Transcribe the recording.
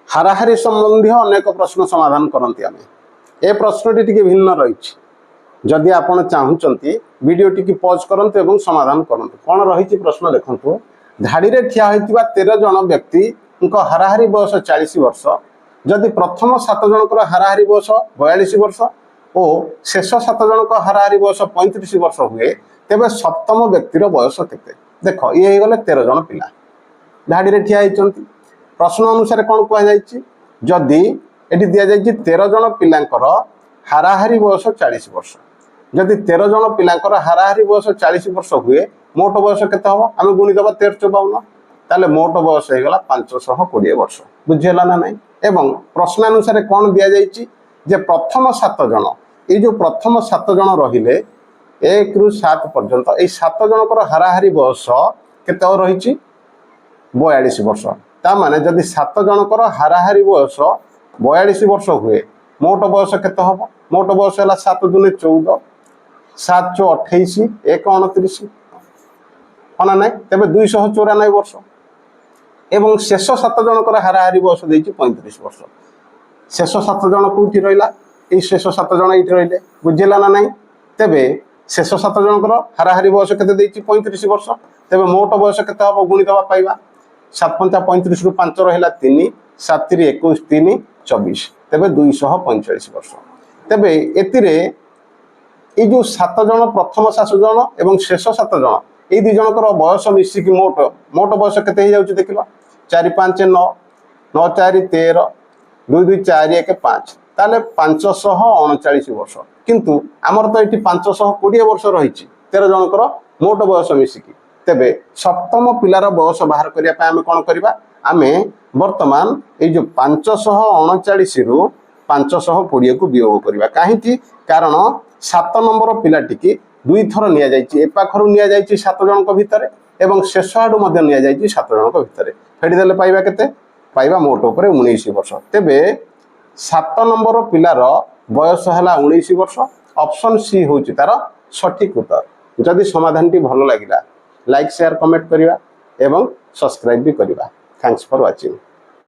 हाराहारी संबंधी अनेक प्रश्न समाधान करती आम ए प्रश्नटी टिके भिन्न रही जदि आपण चाहूँगी वीडियो टी पॉज करंतु एवं समाधान करंतु कौन रही प्रश्न देखंतु धाड़ी रे ठिया होइतिबा 13 जन व्यक्ति हाराहारी बयस 40 वर्ष जदि प्रथम 7 जनकर हाराहारी बयस 42 वर्ष और शेष 7 जनक हाराहारी बयस 35 वर्ष हुए तेबे सप्तम व्यक्तिर बयस केते देख ये गले 13 जन पिला धाड़ी रे ठिया होइचंती प्रश्न अनुसार कौन कहुई जदि ये दि जाए 13 जन पिलांकर हाराहारी बयस 40 वर्ष जदि 13 जन पिलांकर हाराहारी बयस 40 वर्ष हुए मोट बयस केते हम आम गुणीदबा 1352 ताले मोट बयस होगा 520 वर्ष बुझीगला ना नहीं एवं प्रश्न अनुसार कौन दि जाए जे प्रथम 7 जन ये जो प्रथम 7 जन रहिले 1 ରୁ 7 पर्यंत ये 7 जनकर हाराहारी बयस केते रही 42 वर्ष ता माने जदि 7 जनकर हाराहारी बयस 42 वर्ष हुए मोट बयस केते हम मोट बयस है 7 दूने 14 7 चौ 28 1 29 हना ना तेरे 294 वर्ष एवं शेष 7 जनकर हाराहारी बयस देती 35 वर्ष शेष 7 जन कौटी रहा ये शेष 7 जन ये रही बुझेगा ना नहीं तेरे शेष 7 जनकर हाराहारी बयस के 35 वर्ष तेरे मोट बयस के गुणीदबा पाइबा 7 5 35 रु 5 रहा 3 7 3 21 3 24 तेरे 245 वर्ष तेरे एतिरे ये जो 7 जन प्रथम 7 जन एवं शेष 7 जन ये 2 जनकर बयस मिसिकी मोट मोट बयस के देख 4 5 9 9 4 13 2 2 4 1 5 ताले 539 वर्ष किंतु आमर तो ये 520 वर्ष रही 13 जनकर मोट बयस मिसिकी तेबे सप्तम पिलार बयस बाहर करने आम कौन करवा आम बर्तमान ये जो 539 रु 520 को वियोग करवा कहीं कारण 7 नंबर पिलाटी 2 थर नि पाखर नि 7 जनक भितर एवं शेष आड़ू नि 7 जनक भितर फेटीदेले पाइबा केते पाइबा मोट उपर 19 वर्ष तेबे 7 नंबर पिलार बयस है 19 वर्ष ऑप्शन सी हूँ तार सठिक उत्तर जदि समाधान टी भल लगिला लाइक शेयर कमेंट करिवा एवं सब्सक्राइब भी करिवा थैंक्स फॉर वाचिंग।